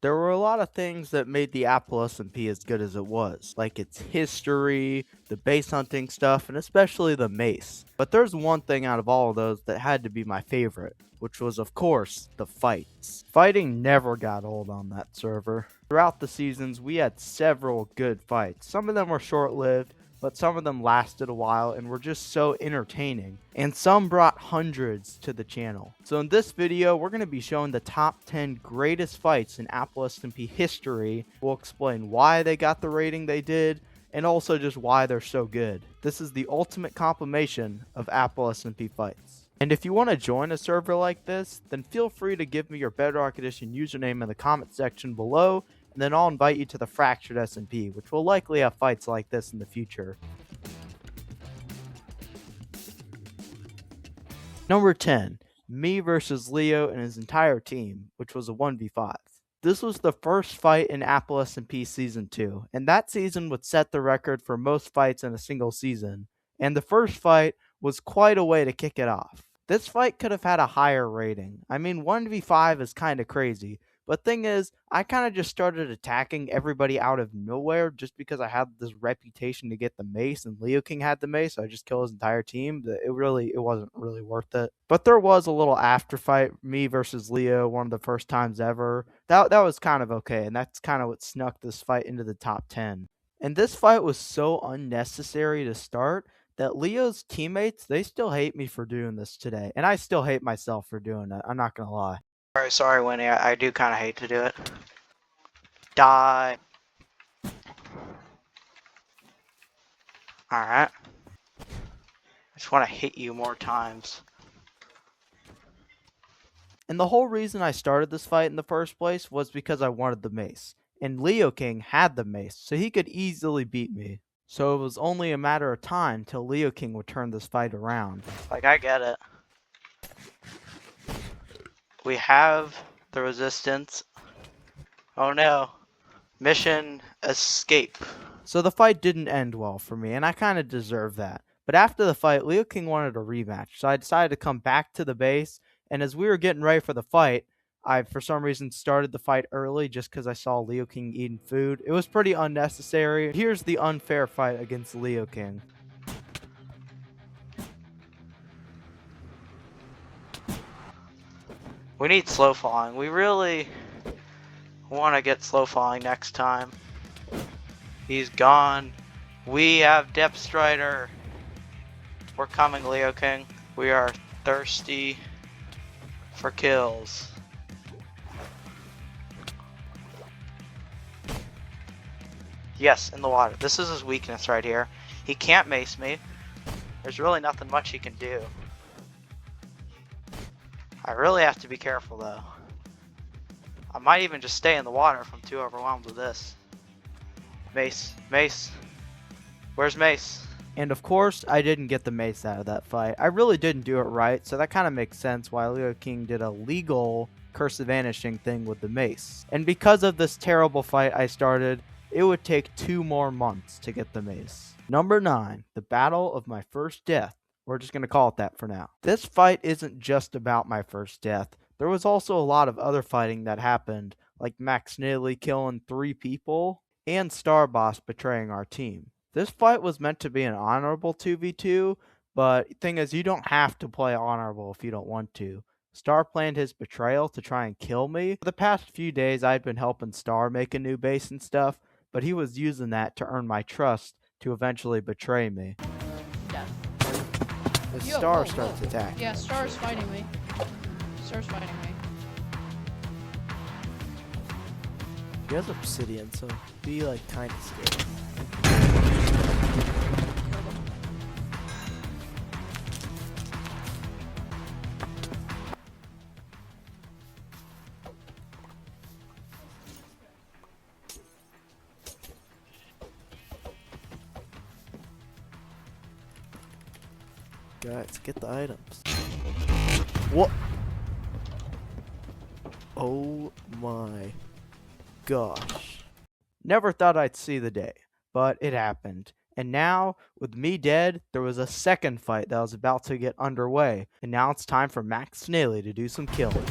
There were a lot of things that made the Apple SMP as good as it was, like its history, the base hunting stuff, and especially the mace. But there's one thing out of all of those that had to be my favorite, which was, of course, the fights. Fighting never got old on that server. Throughout the seasons, we had several good fights. Some of them were short-lived, but some of them lasted a while and were just so entertaining. And some brought hundreds to the channel. So in this video, we're going to be showing the top 10 greatest fights in Apple SMP history. We'll explain why they got the rating they did, and also just why they're so good. This is the ultimate compilation of Apple SMP fights. And if you want to join a server like this, then feel free to give me your Bedrock Edition username in the comment section below, and then I'll invite you to the Fractured SMP, which will likely have fights like this in the future. Number 10, me versus Leo and his entire team, which was a 1v5. This was the first fight in Apple SMP Season 2, and that season would set the record for most fights in a single season, and the first fight was quite a way to kick it off. This fight could have had a higher rating. I mean, 1v5 is kinda crazy, but thing is, I kind of just started attacking everybody out of nowhere just because I had this reputation to get the mace, and Leo King had the mace, so I just killed his entire team. It wasn't really worth it. But there was a little after fight, me versus Leo, one of the first times ever. That was kind of okay, and that's kind of what snuck this fight into the top 10. And this fight was so unnecessary to start that Leo's teammates, they still hate me for doing this today. And I still hate myself for doing it, I'm not gonna lie. Sorry, Winnie. I do kind of hate to do it. Die. Alright. I just want to hit you more times. And the whole reason I started this fight in the first place was because I wanted the mace. And Leo King had the mace, so he could easily beat me. So it was only a matter of time till Leo King would turn this fight around. Like, I get it. We have the resistance. Oh no. Mission escape. So the fight didn't end well for me, and I kind of deserved that. But after the fight, Leo King wanted a rematch, so I decided to come back to the base, and as we were getting ready for the fight, I, for some reason, started the fight early just because I saw Leo King eating food. It was pretty unnecessary. Here's the unfair fight against Leo King. We need slow falling. We really want to get slow falling next time. He's gone. We have Depth Strider. We're coming, Leo King. We are thirsty for kills. Yes, in the water. This is his weakness right here. He can't mace me. There's really nothing much he can do. I really have to be careful though. I might even just stay in the water if I'm too overwhelmed with this. Mace, Mace. Where's Mace? And of course, I didn't get the mace out of that fight. I really didn't do it right, so that kind of makes sense why Leo King did a legal Curse of Vanishing thing with the mace. And because of this terrible fight I started, it would take 2 more months to get the mace. Number 9, the battle of my first death. We're just going to call it that for now. This fight isn't just about my first death. There was also a lot of other fighting that happened, like Max nearly killing 3 people, and Starboss betraying our team. This fight was meant to be an honorable 2v2, but thing is, you don't have to play honorable if you don't want to. Star planned his betrayal to try and kill me. For the past few days, I'd been helping Star make a new base and stuff, but he was using that to earn my trust to eventually betray me. Yeah. The Star starts attacking. Yeah, Star's fighting me. Star's fighting me. He has obsidian, so be like kind of scared. Guys, get the items. What? Oh my gosh. Never thought I'd see the day, but it happened. And now, with me dead, there was a second fight that was about to get underway. And now it's time for Max Snaily to do some killing.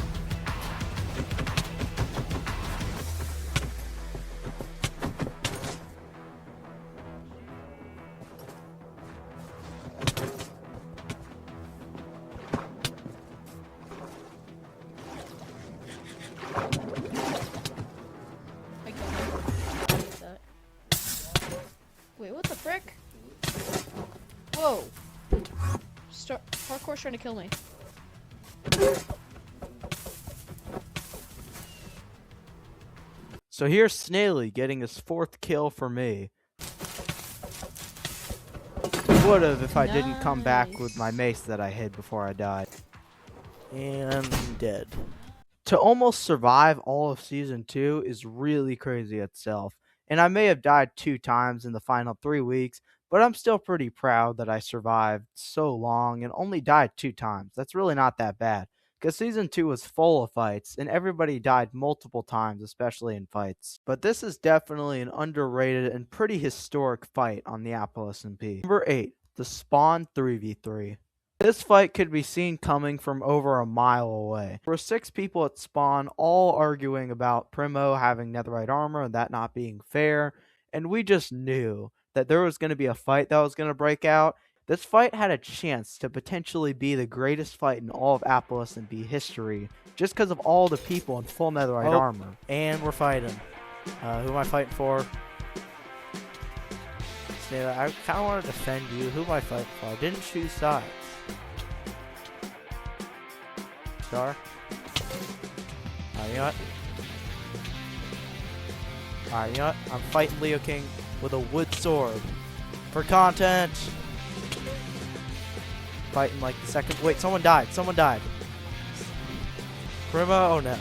Star's trying to kill me. So here's Snaily getting his 4th kill for me. Would have if I didn't come back with my mace that I hid before I died. And dead. To almost survive all of Season 2 is really crazy itself. And I may have died 2 times in the final 3 weeks, but I'm still pretty proud that I survived so long and only died 2 times. That's really not that bad, because Season 2 was full of fights, and everybody died multiple times, especially in fights. But this is definitely an underrated and pretty historic fight on the Apple SMP. Number 8, the Spawn 3v3. This fight could be seen coming from over a mile away. There were 6 people at spawn, all arguing about Primo having netherite armor and that not being fair, and we just knew that there was going to be a fight that was going to break out. This fight had a chance to potentially be the greatest fight in all of Apple SMP history, just because of all the people in full netherite armor. And we're fighting. Who am I fighting for? Snaila, I kind of want to defend you. Who am I fighting for? I didn't choose sides. Star? You know what? Alright, you know what? I'm fighting Leo King with a wood sword. For content! Fighting like the second. Wait, someone died. Someone died. Primo? Oh no.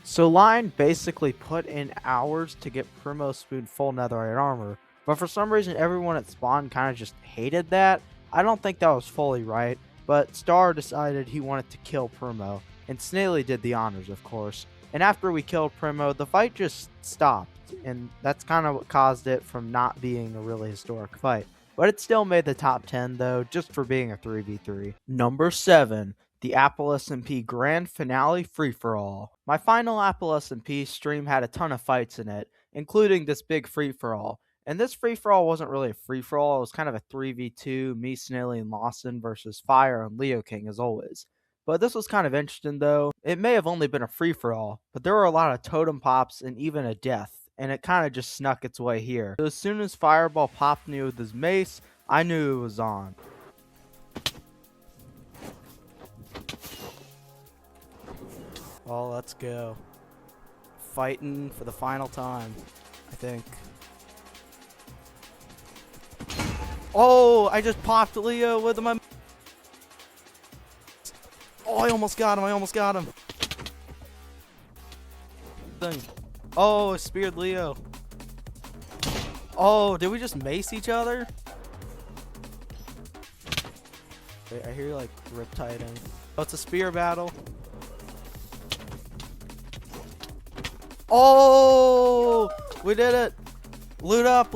So Lion basically put in hours to get Primo Spoon full netherite armor, but for some reason everyone at spawn kind of just hated that. I don't think that was fully right, but Star decided he wanted to kill Primo, and Snaily did the honors, of course. And after we killed Primo, the fight just stopped, and that's kind of what caused it from not being a really historic fight. But it still made the top 10 though, just for being a 3v3. Number 7, the Apple SMP Grand Finale Free-For-All. My final Apple SMP stream had a ton of fights in it, including this big free-for-all. And this free-for-all wasn't really a free-for-all, it was kind of a 3v2, me, Snaily, and Lawson versus Fire and Leo King as always. But this was kind of interesting though. It may have only been a free-for-all, but there were a lot of totem pops and even a death, and it kind of just snuck its way here. So as soon as Fireball popped me with his mace, I knew it was on. Oh, let's go. Fighting for the final time, I think. Oh, I just popped Leo with my... Oh, I almost got him. Oh, I speared Leo. Oh, did we just mace each other? Wait, I hear like riptiding. Oh, it's a spear battle. Oh, we did it. Loot up.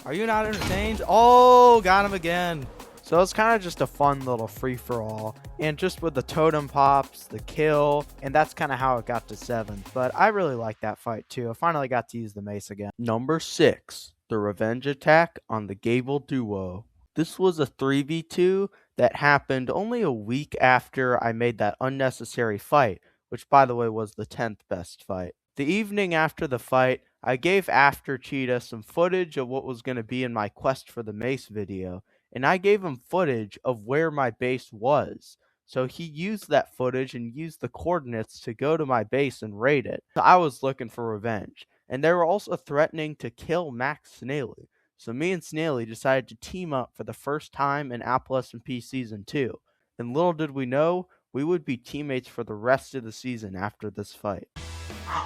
Are you not entertained? Oh, got him again. So it's kind of just a fun little free-for-all, and just with the totem pops, the kill, and that's kind of how it got to 7th. But I really like that fight too. I finally got to use the mace again. Number 6, the revenge attack on the Gable duo. This was a 3v2 that happened only a week after I made that unnecessary fight, which by the way was the 10th best fight. The evening after the fight, I gave After Cheetah some footage of what was going to be in my quest for the mace video, and I gave him footage of where my base was. So he used that footage and used the coordinates to go to my base and raid it. So I was looking for revenge, and they were also threatening to kill Max Snaily. So me and Snaily decided to team up for the first time in Apple SMP Season 2. And little did we know, we would be teammates for the rest of the season after this fight.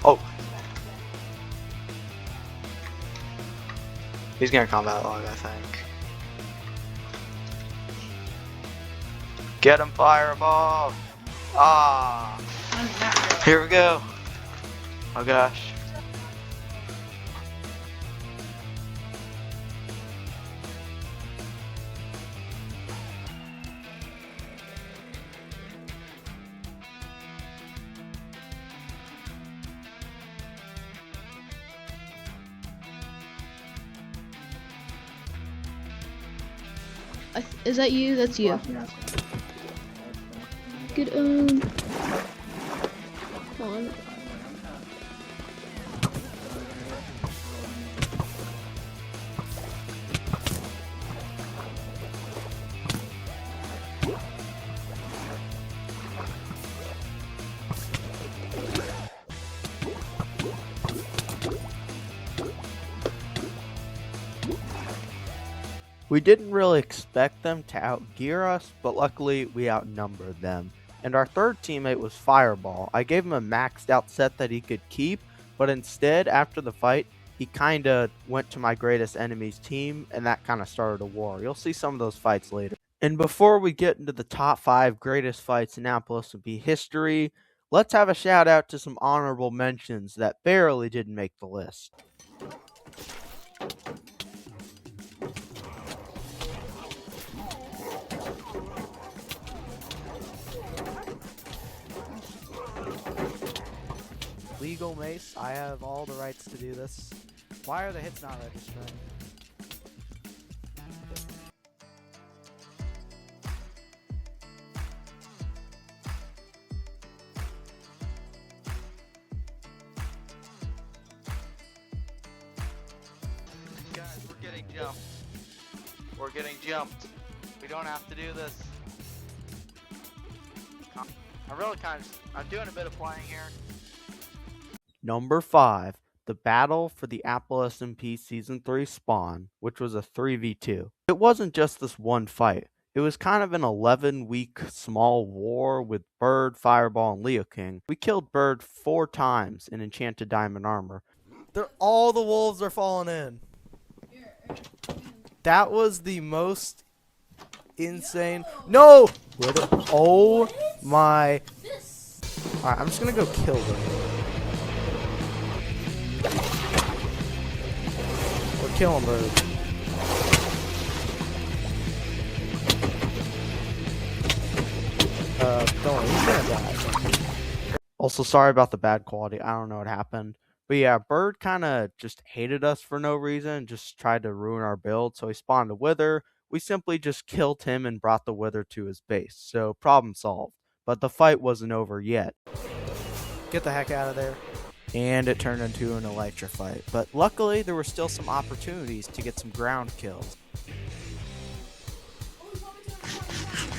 Oh. He's gonna combat log, I think. Get him, Fireball! Ah! Here we go. Oh gosh. Is that you? That's you. Good, come on. We didn't really expect them to outgear us, but luckily we outnumbered them. And our third teammate was Fireball. I gave him a maxed out set that he could keep, but instead, after the fight, he kinda went to my greatest enemy's team, and that kinda started a war. You'll see some of those fights later. And before we get into the top 5 greatest fights in Apple SMP history, let's have a shout out to some honorable mentions that barely didn't make the list. Legal mace, I have all the rights to do this. Why are the hits not registering? Guys, we're getting jumped. We're getting jumped. We don't have to do this. I'm doing a bit of playing here. Number 5, the battle for the Apple SMP Season 3 spawn, which was a 3v2. It wasn't just this one fight. It was kind of an 11-week small war with Bird, Fireball, and Leo King. We killed Bird 4 times in enchanted diamond armor. All the wolves are falling in. That was the most insane. No! Oh my. Alright, I'm just gonna go kill them. Or kill him, Bird. Don't worry, he's gonna die. Also, sorry about the bad quality. I don't know what happened. But yeah, Bird kind of just hated us for no reason, just tried to ruin our build, so he spawned a Wither. We simply just killed him and brought the Wither to his base, so problem solved. But the fight wasn't over yet. Get the heck out of there. And it turned into an Elytra fight. But luckily, there were still some opportunities to get some ground kills.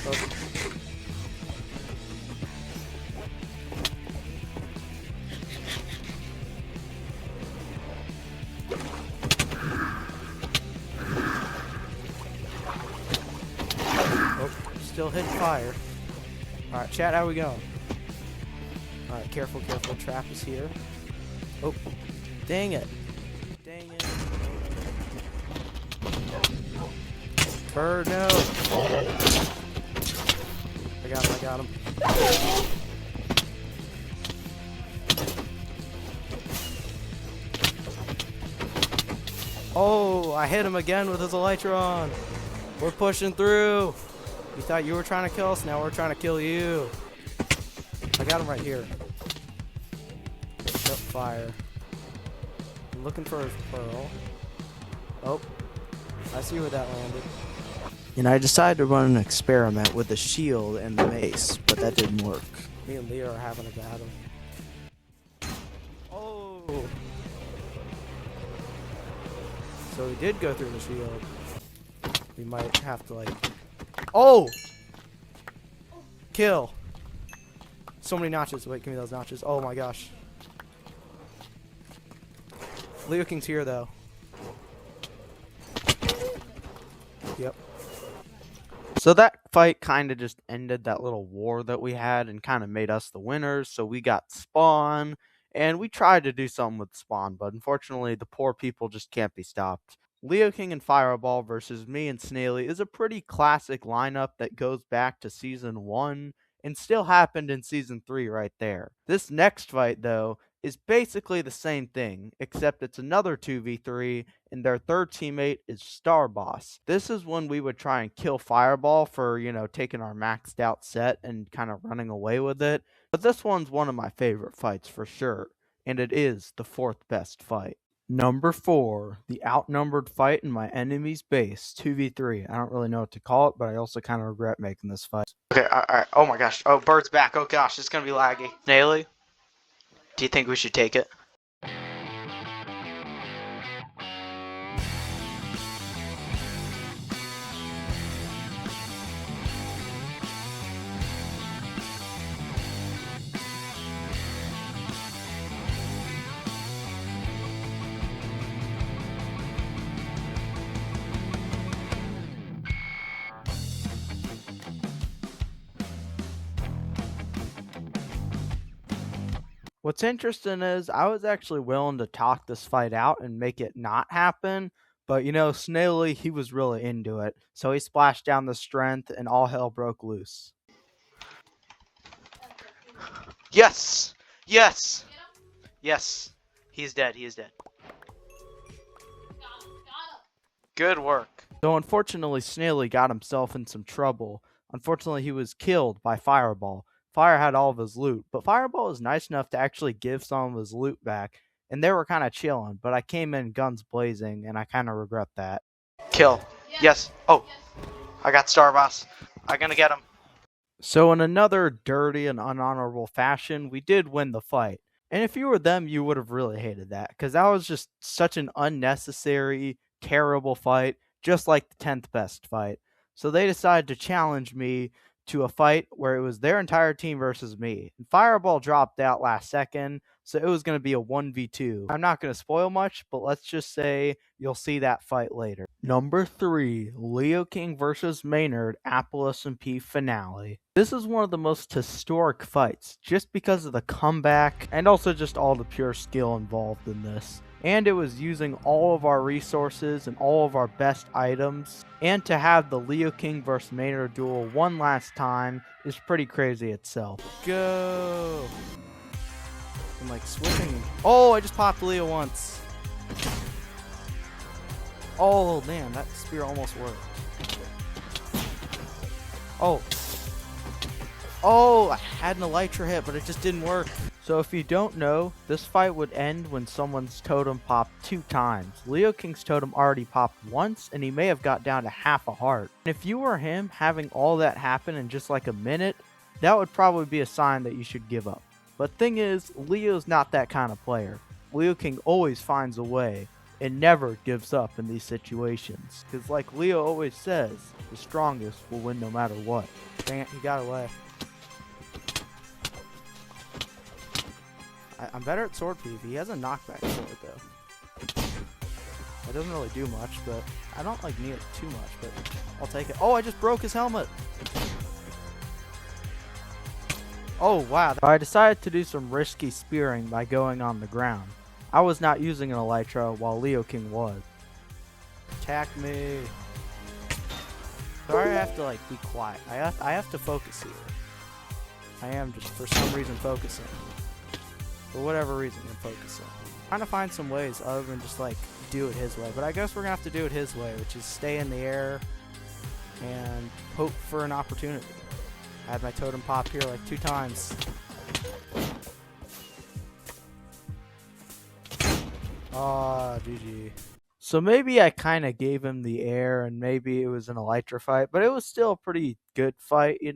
Oh. Still hitting fire. Alright, chat, how we going? Alright, careful, careful. Trap is here. Oh, dang it. Dang it. Bird, no. I got him. Oh, I hit him again with his Elytron. We're pushing through. You thought you were trying to kill us, now we're trying to kill you. I got him right here. Yep, fire. I'm looking for his pearl. Oh, I see where that landed. And I decided to run an experiment with the shield and the mace, but that didn't work. Me and Leo are having a battle. Oh! So we did go through the shield. We might have to, like... Oh! Kill! So many notches. Wait, give me those notches. Oh my gosh. Leo King's here, though. Yep. So that fight kind of just ended that little war that we had and kind of made us the winners. So we got Spawn, and we tried to do something with Spawn, but unfortunately the poor people just can't be stopped. Leo King and Fireball versus me and Snaily is a pretty classic lineup that goes back to Season 1 and still happened in Season 3 right there. This next fight, though, is basically the same thing, except it's another 2v3, and their third teammate is Star Boss. This is when we would try and kill Fireball for, taking our maxed out set and kind of running away with it. But this one's one of my favorite fights for sure, and it is the 4th best fight. Number 4, the outnumbered fight in my enemy's base, 2v3. I don't really know what to call it, but I also kind of regret making this fight. Okay, alright. Oh my gosh. Oh, Bird's back. Oh gosh, it's gonna be laggy. Snaily, do you think we should take it? What's interesting is I was actually willing to talk this fight out and make it not happen, but Snaily, he was really into it. So he splashed down the strength and all hell broke loose. Yes! Yes! Yes. He's dead. He is dead. Good work. So unfortunately, Snaily got himself in some trouble. Unfortunately, he was killed by Fireball. Fire had all of his loot, but Fireball was nice enough to actually give some of his loot back, and they were kind of chilling, but I came in guns blazing, and I kind of regret that. Kill. Yes. Oh. I got Star Boss. I'm gonna get him. So in another dirty and unhonorable fashion, we did win the fight. And if you were them, you would have really hated that, because that was just such an unnecessary, terrible fight, just like the 10th best fight. So they decided to challenge me to a fight where it was their entire team versus me. And Fireball dropped out last second, so it was going to be a 1v2. I'm not going to spoil much, but let's just say you'll see that fight later. Number 3, Leo King versus Maynard, Apple SMP finale. This is one of the most historic fights, just because of the comeback, and also just all the pure skill involved in this. And it was using all of our resources and all of our best items. And to have the Leo King vs Maynard duel one last time is pretty crazy itself. Go! I'm like switching. Oh, I just popped Leo once. Oh man, that spear almost worked. Oh, I had an elytra hit, but it just didn't work. So if you don't know, this fight would end when someone's totem popped 2 times. Leo King's totem already popped once, and he may have got down to half a heart. And if you were him, having all that happen in just like a minute, that would probably be a sign that you should give up. But thing is, Leo's not that kind of player. Leo King always finds a way, and never gives up in these situations. Because like Leo always says, the strongest will win no matter what. Dang it, he got away. I'm better at sword PvP. He has a knockback sword though. It doesn't really do much, but I don't like need it too much, but I'll take it. Oh, I just broke his helmet. Oh, wow. I decided to do some risky spearing by going on the ground. I was not using an elytra while Leo King was. Attack me. Sorry, I have to like be quiet. I have to focus here. I am just for some reason focusing. For whatever reason, I'm focusing. I'm trying to find some ways other than just like do it his way. But I guess we're gonna have to do it his way, which is stay in the air and hope for an opportunity. I had my totem pop here like 2 times. Ah, GG. So maybe I kind of gave him the air, and maybe it was an elytra fight, but it was still a pretty good fight, It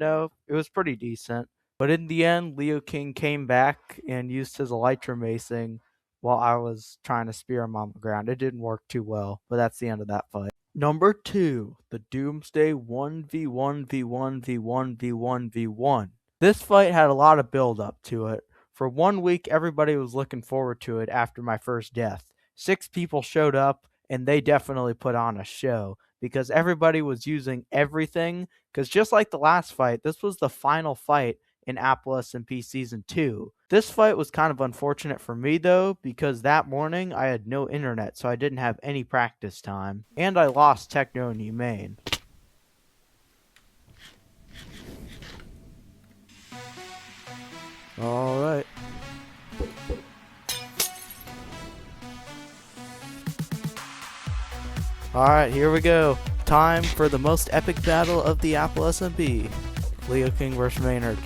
was pretty decent. But in the end, Leo King came back and used his elytra macing while I was trying to spear him on the ground. It didn't work too well, but that's the end of that fight. Number 2, the Doomsday 1v1v1v1v1v1. This fight had a lot of build up to it. For 1 week, everybody was looking forward to it after my first death. 6 people showed up, and they definitely put on a show because everybody was using everything. Because just like the last fight, this was the final fight in Apple SMP Season 2. This fight was kind of unfortunate for me though, because that morning I had no internet, so I didn't have any practice time. And I lost Techno and Humane. Alright. Alright, here we go. Time for the most epic battle of the Apple SMP. Leo King vs Maynard.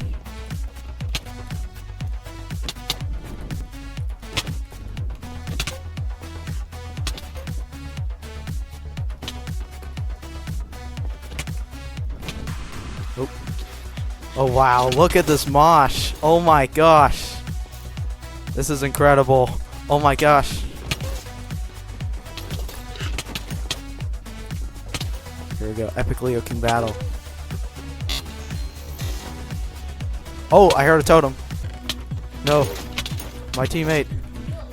Oh wow, look at this mosh. Oh my gosh. This is incredible. Oh my gosh. Here we go. Epic Leo King battle. Oh, I heard a totem. No. My teammate.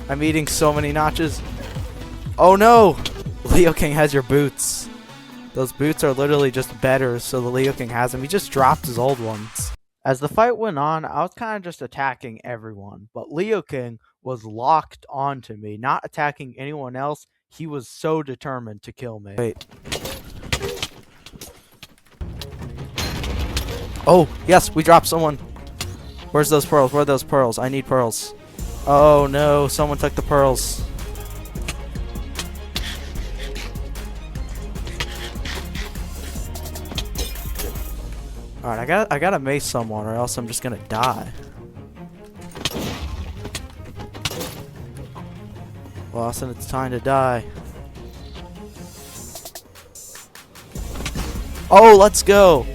I'm eating so many notches. Oh no! Leo King has your boots. Those boots are literally just better, so the Leo King has them. He just dropped his old ones. As the fight went on, I was kind of just attacking everyone, but Leo King was locked onto me, not attacking anyone else. He was so determined to kill me. Wait. Oh, yes, we dropped someone. Where's those pearls? Where are those pearls? I need pearls. Oh no, someone took the pearls. Alright, I gotta mace someone or else I'm just gonna die. Lawson, it's time to die. Oh, let's go!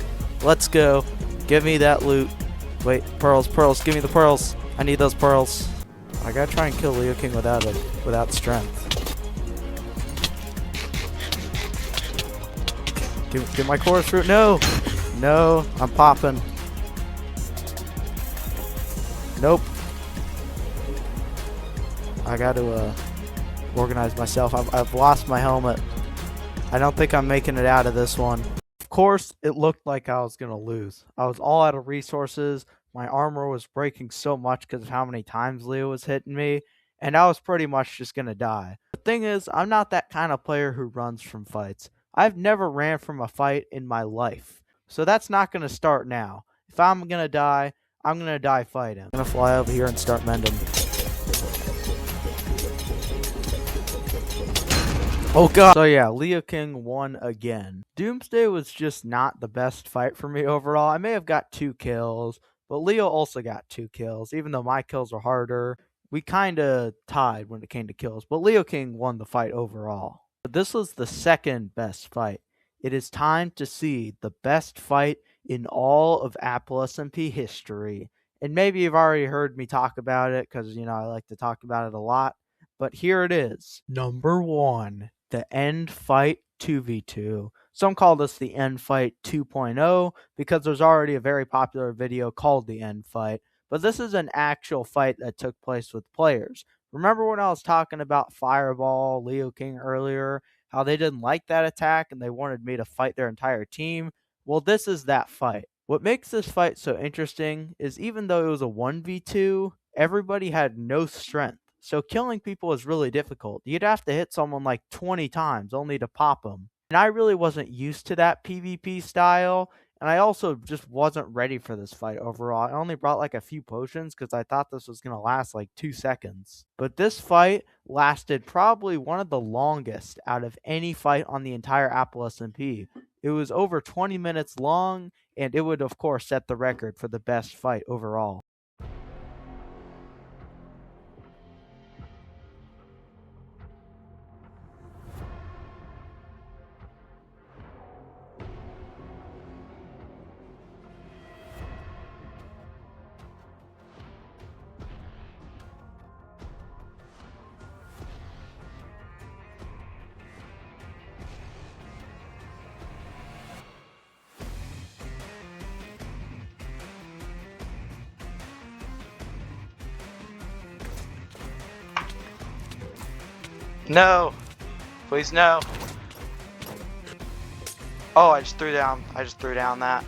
Let's go. Give me that loot. Wait, pearls, pearls, give me the pearls. I need those pearls. I gotta try and kill Leo King without strength. Give my chorus fruit. No! No, I'm popping. Nope. I gotta organize myself. I've lost my helmet. I don't think I'm making it out of this one. Of course, it looked like I was gonna lose. I was all out of resources. My armor was breaking so much because of how many times Leo was hitting me, and I was pretty much just gonna die. The thing is, I'm not that kind of player who runs from fights. I've never ran from a fight in my life. So that's not gonna start now. If I'm gonna die, I'm gonna die fighting. I'm gonna fly over here and start mending. Oh god! So yeah, Leo King won again. Doomsday was just not the best fight for me overall. I may have got 2 kills, but Leo also got 2 kills, even though my kills were harder. We kinda tied when it came to kills, but Leo King won the fight overall. But this was the second best fight. It is time to see the best fight in all of Apple SMP history. And maybe you've already heard me talk about it, because, you know, I like to talk about it a lot. But here it is. Number 1. The End Fight 2v2. Some call this the End Fight 2.0 because there's already a very popular video called the End Fight. But this is an actual fight that took place with players. Remember when I was talking about Fireball, Leo King earlier, how they didn't like that attack and they wanted me to fight their entire team? Well, this is that fight. What makes this fight so interesting is even though it was a 1v2, everybody had no strength. So killing people is really difficult. You'd have to hit someone like 20 times only to pop them. And I really wasn't used to that PvP style. And I also just wasn't ready for this fight overall. I only brought like a few potions because I thought this was going to last like 2 seconds. But this fight lasted probably one of the longest out of any fight on the entire Apple SMP. It was over 20 minutes long, and it would of course set the record for the best fight overall. No! Please no! Oh, I just threw down that.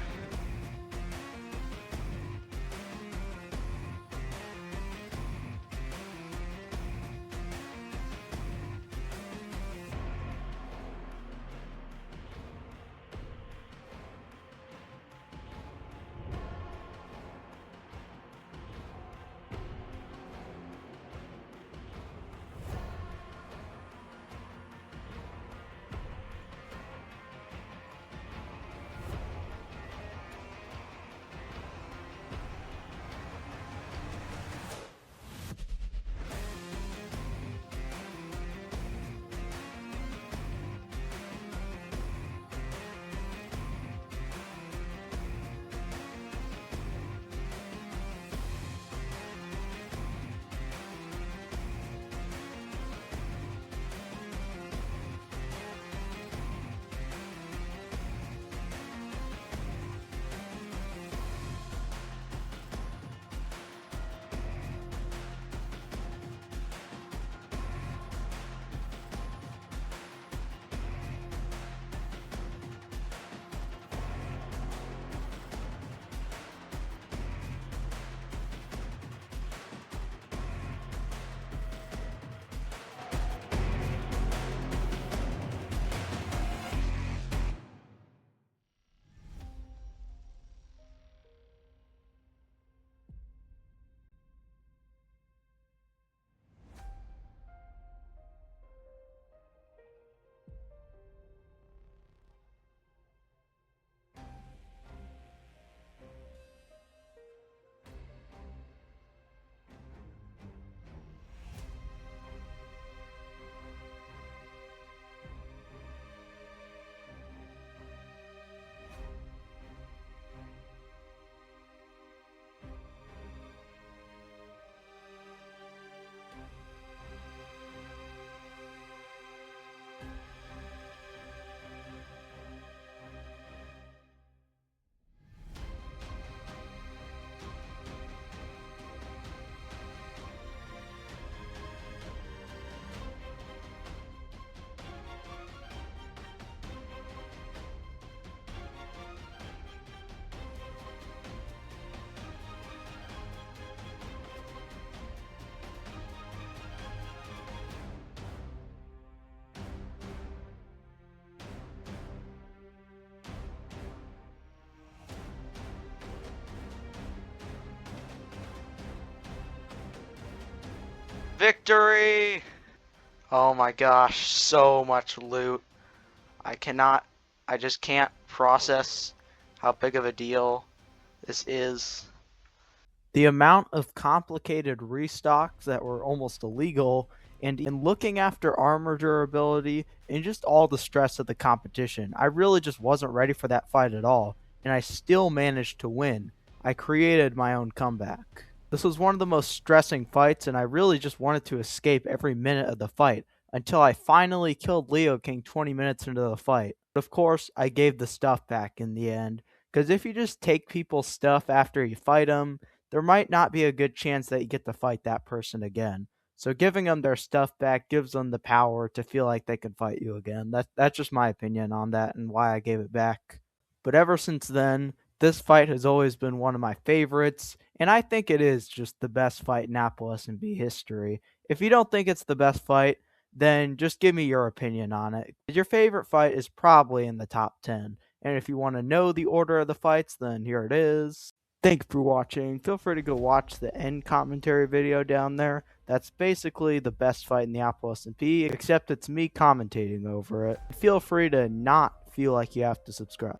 Victory! Oh my gosh, so much loot. I just can't process how big of a deal this is. The amount of complicated restocks that were almost illegal, and in looking after armor durability, and just all the stress of the competition, I really just wasn't ready for that fight at all, and I still managed to win. I created my own comeback. This was one of the most stressing fights, and I really just wanted to escape every minute of the fight, until I finally killed Leo King 20 minutes into the fight. But of course, I gave the stuff back in the end, because if you just take people's stuff after you fight them, there might not be a good chance that you get to fight that person again. So giving them their stuff back gives them the power to feel like they can fight you again. That's just my opinion on that and why I gave it back. But ever since then, this fight has always been one of my favorites, and I think it is just the best fight in Apple SMP history. If you don't think it's the best fight, then just give me your opinion on it. Your favorite fight is probably in the top 10. And if you want to know the order of the fights, then here it is. Thanks for watching. Feel free to go watch the end commentary video down there. That's basically the best fight in the Apple SMP, except it's me commentating over it. Feel free to not feel like you have to subscribe.